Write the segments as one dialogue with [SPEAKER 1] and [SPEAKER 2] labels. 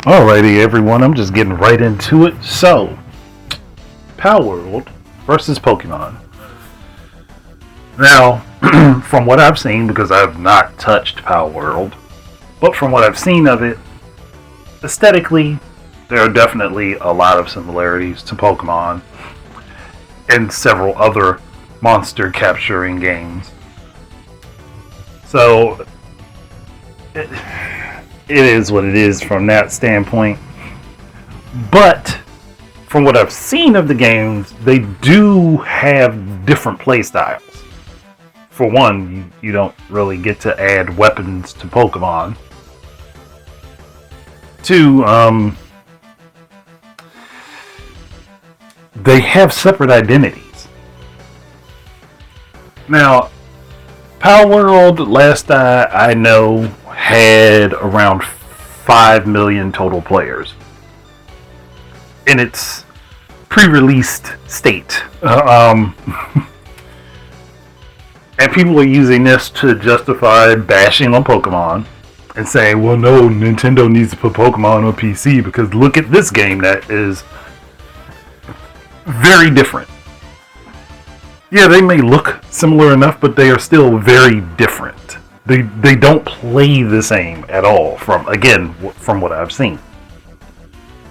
[SPEAKER 1] Alrighty, everyone, I'm just getting right into it. So, Palworld versus Pokemon. Now, from what I've seen, because I've not touched Palworld, but from what I've seen of it, aesthetically, there are definitely a lot of similarities to Pokemon and several other monster capturing games. So, it is what it is from that standpoint. But from what I've seen of the games, they do have different play styles. For one, you don't really get to add weapons to Pokemon. Two, they have separate identities. Now, Palworld, last I know, had around 5 million total players in its pre-released state. And people are using this to justify bashing on Pokemon and saying, well, no, Nintendo needs to put Pokemon on PC because look at this game that is very different. Yeah, they may look similar enough, but they are still very different. They don't play the same at all, from what I've seen.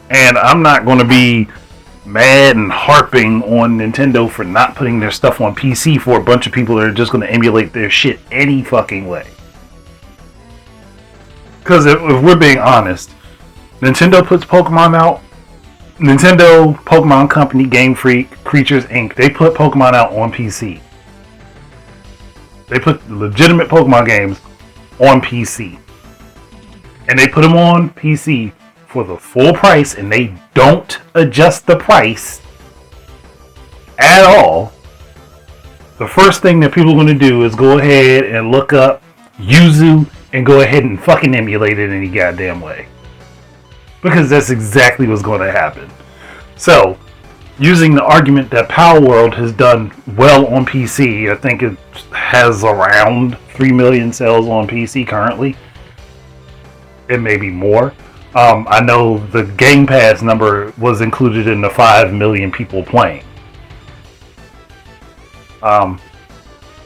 [SPEAKER 1] And I'm not going to be mad and harping on Nintendo for not putting their stuff on PC for a bunch of people that are just going to emulate their shit any fucking way. Because if we're being honest, Nintendo puts Pokemon out. Nintendo, Pokemon Company, Game Freak, Creatures Inc. They put Pokemon out on PC. They put legitimate Pokemon games on PC. And they put them on PC for the full price, and they don't adjust the price at all. The first thing that people are going to do is go ahead and look up Yuzu and go ahead and fucking emulate it any goddamn way. Because that's exactly what's going to happen. So, using the argument that Palworld has done well on PC, I think it has around 3 million sales on PC currently. It may be more. I know the Game Pass number was included in the 5 million people playing. But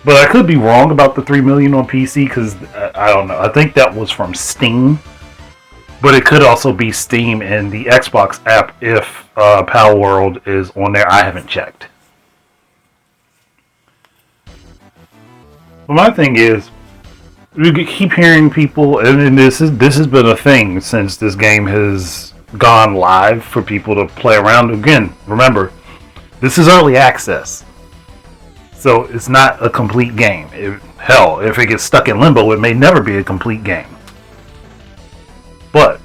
[SPEAKER 1] I could be wrong about the 3 million on PC because I don't know. I think that was from Steam. But it could also be Steam and the Xbox app if Palworld is on there. I haven't checked. But my thing is, we keep hearing people, and this has been a thing since this game has gone live for people to play around. Again, remember, this is early access. So it's not a complete game. Hell, if it gets stuck in limbo, it may never be a complete game. But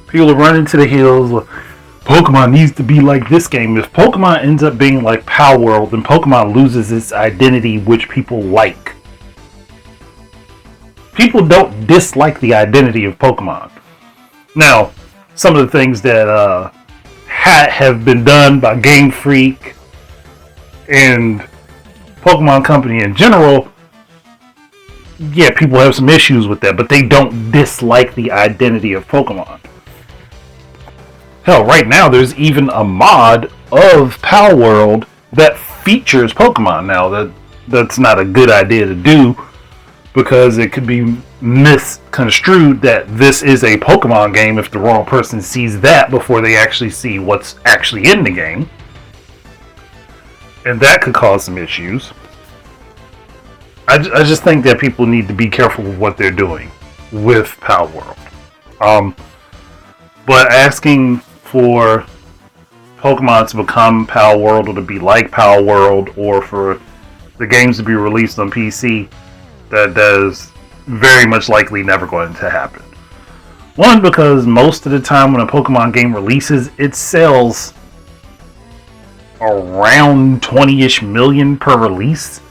[SPEAKER 1] people are running to the hills. Pokemon needs to be like this game. If Pokemon ends up being like Palworld, then Pokemon loses its identity, which people like. People don't dislike the identity of Pokemon. Now, some of the things that have been done by Game Freak and Pokemon Company in general, yeah, people have some issues with that, but they don't dislike the identity of Pokemon. Hell, right now there's even a mod of Palworld that features Pokemon. Now, that's not a good idea to do because it could be misconstrued that this is a Pokemon game if the wrong person sees that before they actually see what's actually in the game. And that could cause some issues. I just think that people need to be careful with what they're doing with Palworld. But asking for Pokemon to become Palworld or to be like Palworld or for the games to be released on PC, that is very much likely never going to happen. One, because most of the time when a Pokemon game releases, it sells around 20-ish million per release.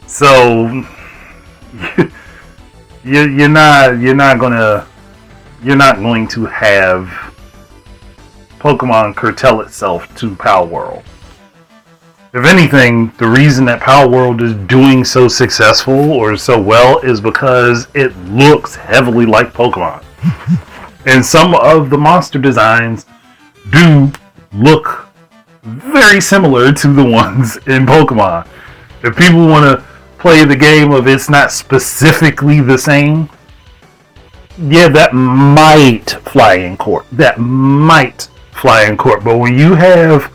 [SPEAKER 1] So you're not going to have Pokemon curtail itself to Palworld. If anything, the reason that Palworld is doing so successful or so well is because it looks heavily like Pokemon. And some of the monster designs do look very similar to the ones in Pokemon. If people want to play the game of it's not specifically the same, yeah, that might fly in court. But when you have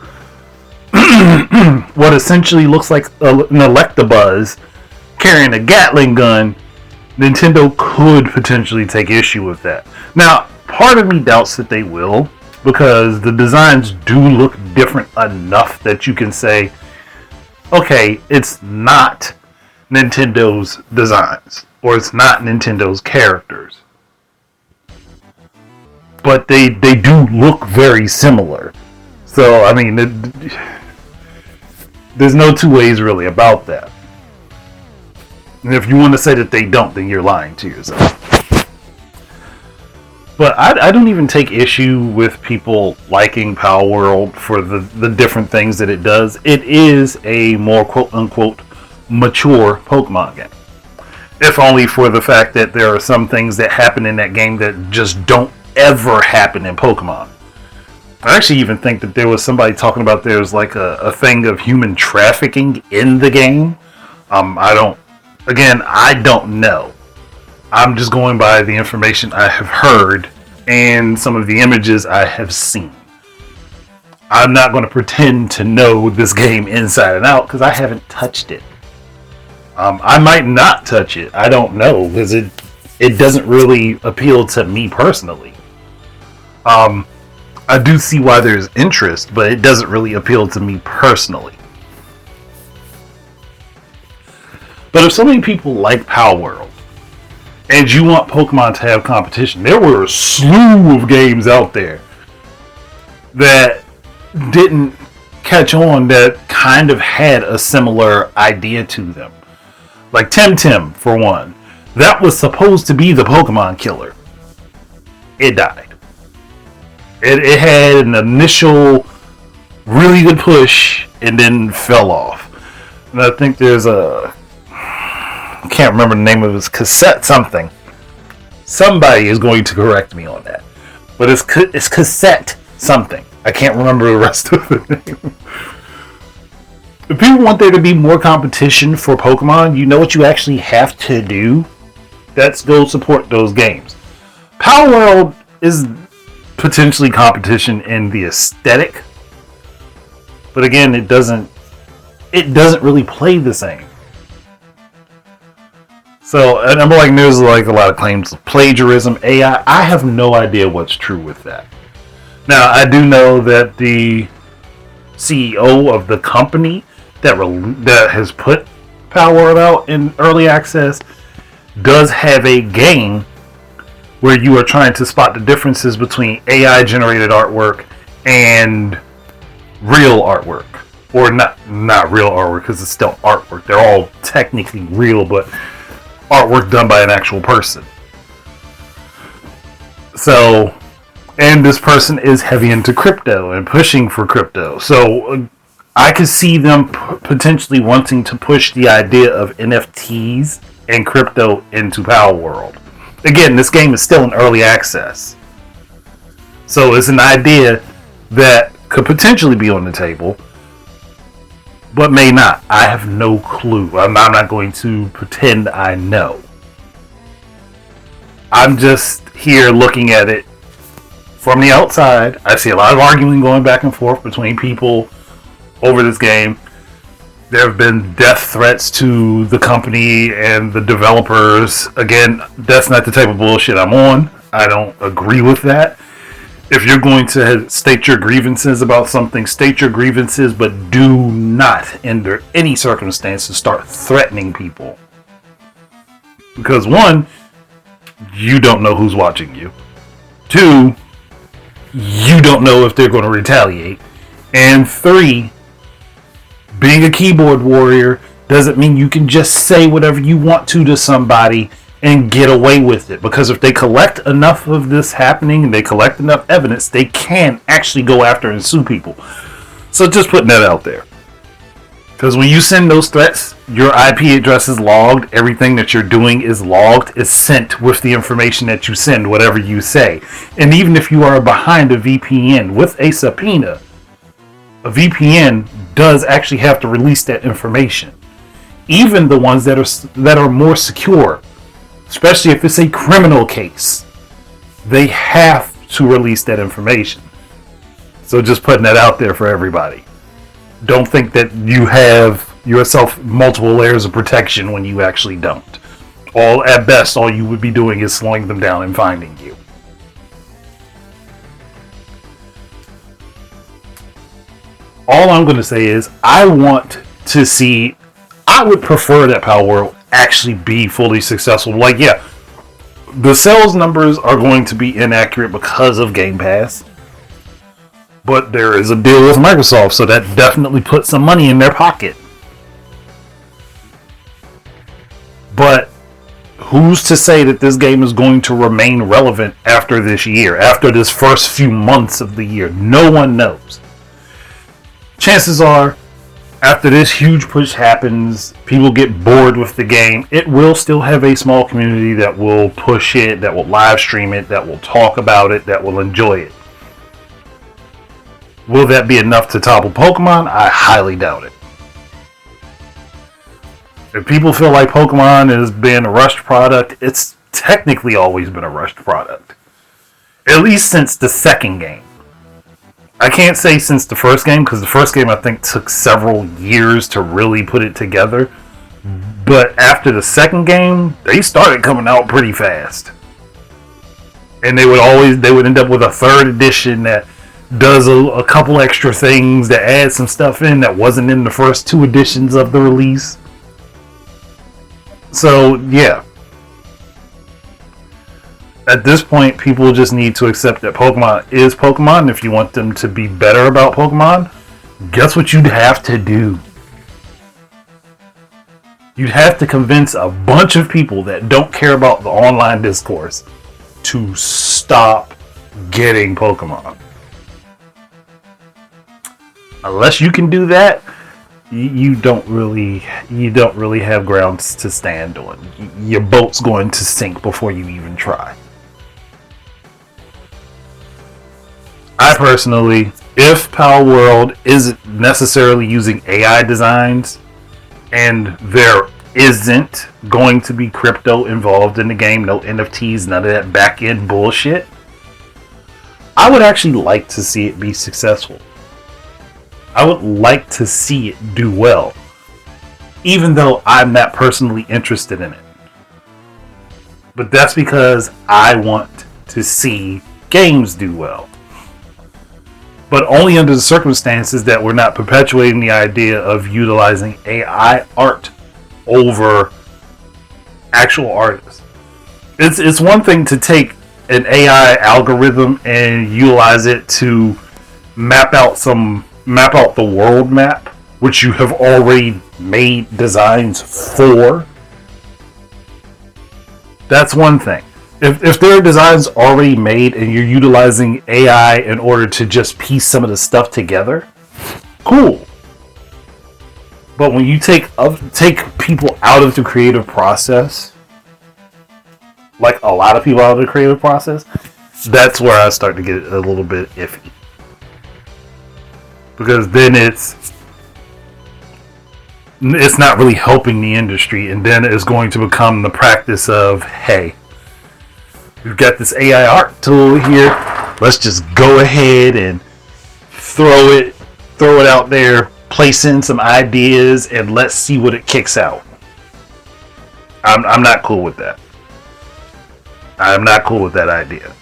[SPEAKER 1] what essentially looks like an Electabuzz carrying a Gatling gun, Nintendo could potentially take issue with that. Now, part of me doubts that they will, because the designs do look different enough that you can say, okay, it's not Nintendo's designs, or it's not Nintendo's characters. But they do look very similar. So, I mean, there's no two ways really about that. And if you want to say that they don't, then you're lying to yourself. But I don't even take issue with people liking Palworld for the different things that it does. It is a more quote-unquote mature Pokemon game. If only for the fact that there are some things that happen in that game that just don't ever happen in Pokemon. I actually even think that there was somebody talking about there's like a thing of human trafficking in the game. I don't know. I'm just going by the information I have heard and some of the images I have seen. I'm not going to pretend to know this game inside and out because I haven't touched it. I might not touch it. I don't know because it doesn't really appeal to me personally. I do see why there's interest, but it doesn't really appeal to me personally. But if so many people like Palworld, and you want Pokemon to have competition, there were a slew of games out there that didn't catch on that kind of had a similar idea to them. Like Temtem, for one. That was supposed to be the Pokemon killer. It died. It had an initial really good push and then fell off. And I think there's I can't remember the name of his cassette something. Somebody is going to correct me on that. But it's cassette something. I can't remember the rest of the name. If people want there to be more competition for Pokemon, you know what you actually have to do? That's go support those games. Palworld is potentially competition in the aesthetic, but again, it doesn't really play the same. So, and I'm like, there's like a lot of claims of plagiarism, AI. I have no idea what's true with that. Now, I do know that the CEO of the company that has put Palworld out in early access does have a game where you are trying to spot the differences between AI generated artwork and real artwork, or not real artwork because it's still artwork. They're all technically real, but artwork done by an actual person. So, and this person is heavy into crypto and pushing for crypto. So I could see them potentially wanting to push the idea of NFTs and crypto into Palworld. Again, this game is still in early access. So it's an idea that could potentially be on the table, but may not. I have no clue. I'm not going to pretend I know. I'm just here looking at it from the outside. I see a lot of arguing going back and forth between people over this game. There have been death threats to the company and the developers. Again, that's not the type of bullshit I'm on. I don't agree with that. If you're going to state your grievances about something, state your grievances, but do not, under any circumstances, start threatening people. Because one, you don't know who's watching you. Two, you don't know if they're going to retaliate. And three, being a keyboard warrior doesn't mean you can just say whatever you want to somebody and get away with it. Because if they collect enough of this happening and they collect enough evidence, they can actually go after and sue people. So just putting that out there. Because when you send those threats, your IP address is logged. Everything that you're doing is logged. It's sent with the information that you send, whatever you say. And even if you are behind a VPN with a subpoena, a VPN does actually have to release that information. Even the ones that are more secure, especially if it's a criminal case, they have to release that information. So just putting that out there for everybody. Don't think that you have yourself multiple layers of protection when you actually don't. At best, all you would be doing is slowing them down and finding you. All I'm going to say is I would prefer that Palworld actually be fully successful. Like, yeah, the sales numbers are going to be inaccurate because of Game Pass. But there is a deal with Microsoft, so that definitely puts some money in their pocket. But who's to say that this game is going to remain relevant after this year, after this first few months of the year? No one knows. Chances are, after this huge push happens, people get bored with the game. It will still have a small community that will push it, that will live stream it, that will talk about it, that will enjoy it. Will that be enough to topple Pokemon? I highly doubt it. If people feel like Pokemon has been a rushed product, it's technically always been a rushed product. At least since the second game. I can't say since the first game, because the first game I think took several years to really put it together. But after the second game, they started coming out pretty fast. And they would end up with a third edition that does a couple extra things, that adds some stuff in that wasn't in the first two editions of the release. So, yeah. At this point, people just need to accept that Pokemon is Pokemon. If you want them to be better about Pokemon, guess what you'd have to do? You'd have to convince a bunch of people that don't care about the online discourse to stop getting Pokemon. Unless you can do that, you don't really have grounds to stand on. Your boat's going to sink before you even try. I personally, if Palworld isn't necessarily using AI designs, and there isn't going to be crypto involved in the game, no NFTs, none of that back end bullshit, I would actually like to see it be successful. I would like to see it do well, even though I'm not personally interested in it. But that's because I want to see games do well. But only under the circumstances that we're not perpetuating the idea of utilizing AI art over actual artists. It's one thing to take an AI algorithm and utilize it to map out the world map, which you have already made designs for. That's one thing. If there are designs already made and you're utilizing AI in order to just piece some of the stuff together, cool. But when you take people out of the creative process, like a lot of people out of the creative process, that's where I start to get a little bit iffy. Because then it's not really helping the industry, and then it's going to become the practice of, hey, we've got this AI art tool here, let's just go ahead and throw it out there, place in some ideas, and let's see what it kicks out. I'm not cool with that. I'm not cool with that idea.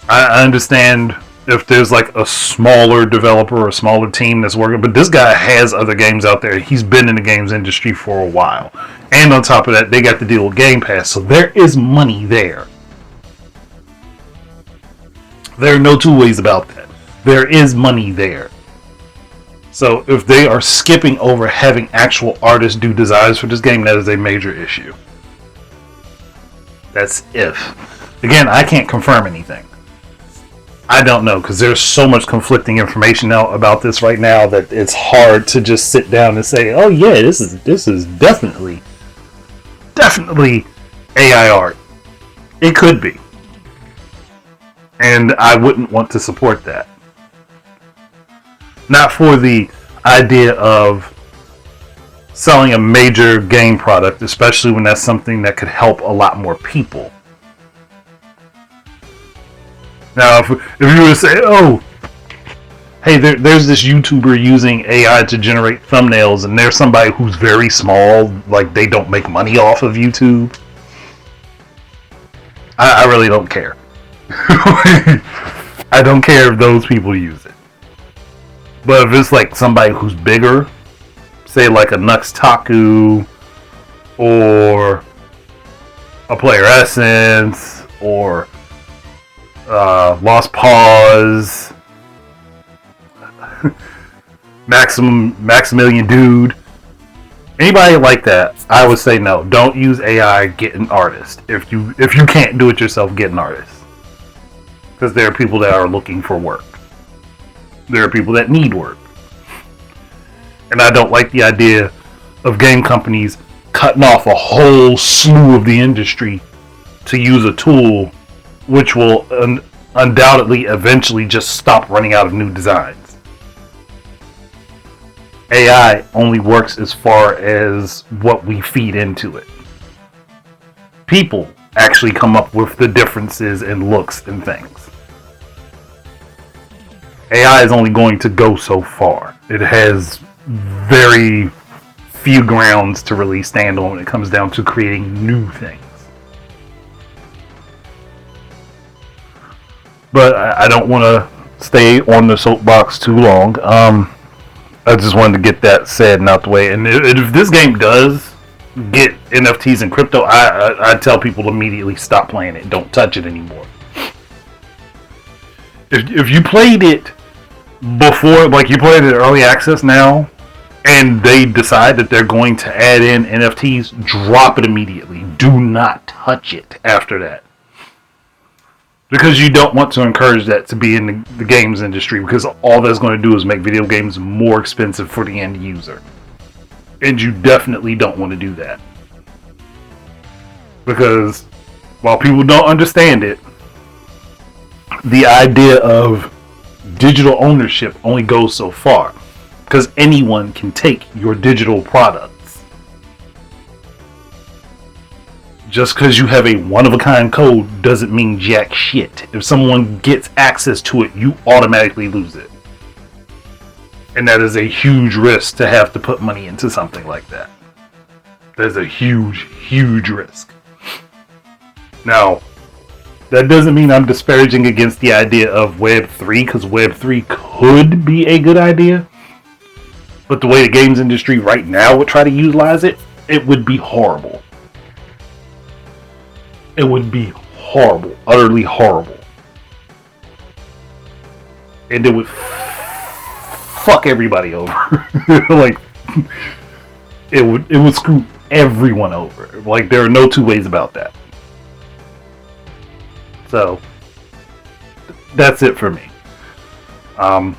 [SPEAKER 1] I understand if there's like a smaller developer or a smaller team that's working, but this guy has other games out there. He's been in the games industry for a while. And on top of that, they got to deal with Game Pass, so there is money there. There are no two ways about that. There is money there. So if they are skipping over having actual artists do designs for this game, that is a major issue. That's if. Again, I can't confirm anything. I don't know, because there's so much conflicting information out about this right now that it's hard to just sit down and say, oh yeah, this is definitely AI art. It could be. And I wouldn't want to support that. Not for the idea of selling a major game product, especially when that's something that could help a lot more people. Now, if you were to say, oh, hey, there's this YouTuber using AI to generate thumbnails, and there's somebody who's very small, like they don't make money off of YouTube, I really don't care. I don't care if those people use it. But if it's like somebody who's bigger, say like a Nux Taku, or a Player Essence, or Lost Pause, Maximilian Dude, anybody like that, I would say no. Don't use AI. Get an artist. If you can't do it yourself, get an artist. Because there are people that are looking for work. There are people that need work. And I don't like the idea of game companies cutting off a whole slew of the industry to use a tool which will undoubtedly eventually just stop running out of new designs. AI only works as far as what we feed into it. People actually come up with the differences in looks and things. AI is only going to go so far. It has very few grounds to really stand on when it comes down to creating new things. But I don't want to stay on the soapbox too long. I just wanted to get that said and out the way. And if this game does get NFTs and crypto, I tell people to immediately stop playing it. Don't touch it anymore. If you played it before, like you played it early access now, and they decide that they're going to add in NFTs, drop it immediately. Do not touch it after that. Because you don't want to encourage that to be in the games industry, because all that's going to do is make video games more expensive for the end user. And you definitely don't want to do that. Because while people don't understand it, the idea of digital ownership only goes so far. Because anyone can take your digital products. Just because you have a one-of-a-kind code doesn't mean jack shit. If someone gets access to it, you automatically lose it. And that is a huge risk to have to put money into something like that. That's a huge, huge risk. Now, that doesn't mean I'm disparaging against the idea of Web3, because Web3 could be a good idea. But the way the games industry right now would try to utilize it, it would be horrible. It would be horrible, utterly horrible. And it would fuck everybody over. Like, it would screw everyone over. Like, there are no two ways about that. So, that's it for me. I'm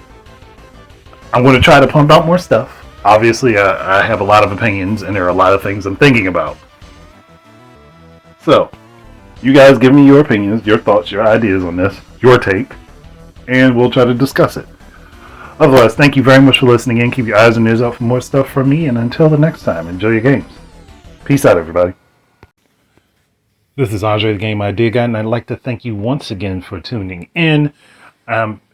[SPEAKER 1] going to try to pump out more stuff. Obviously, I have a lot of opinions, and there are a lot of things I'm thinking about. So, you guys give me your opinions, your thoughts, your ideas on this, your take, and we'll try to discuss it. Otherwise, thank you very much for listening in. Keep your eyes and ears out for more stuff from me, and until the next time, enjoy your games. Peace out, everybody. This is Andre, the Game Idea Guy, and I'd like to thank you once again for tuning in.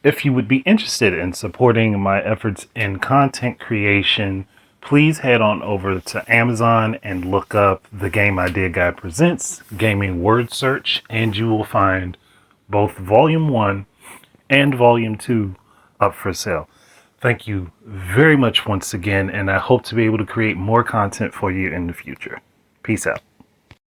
[SPEAKER 1] If you would be interested in supporting my efforts in content creation, please head on over to Amazon and look up The Game Idea Guy Presents Gaming Word Search, and you will find both Volume 1 and Volume 2 up for sale. Thank you very much once again, and I hope to be able to create more content for you in the future. Peace out.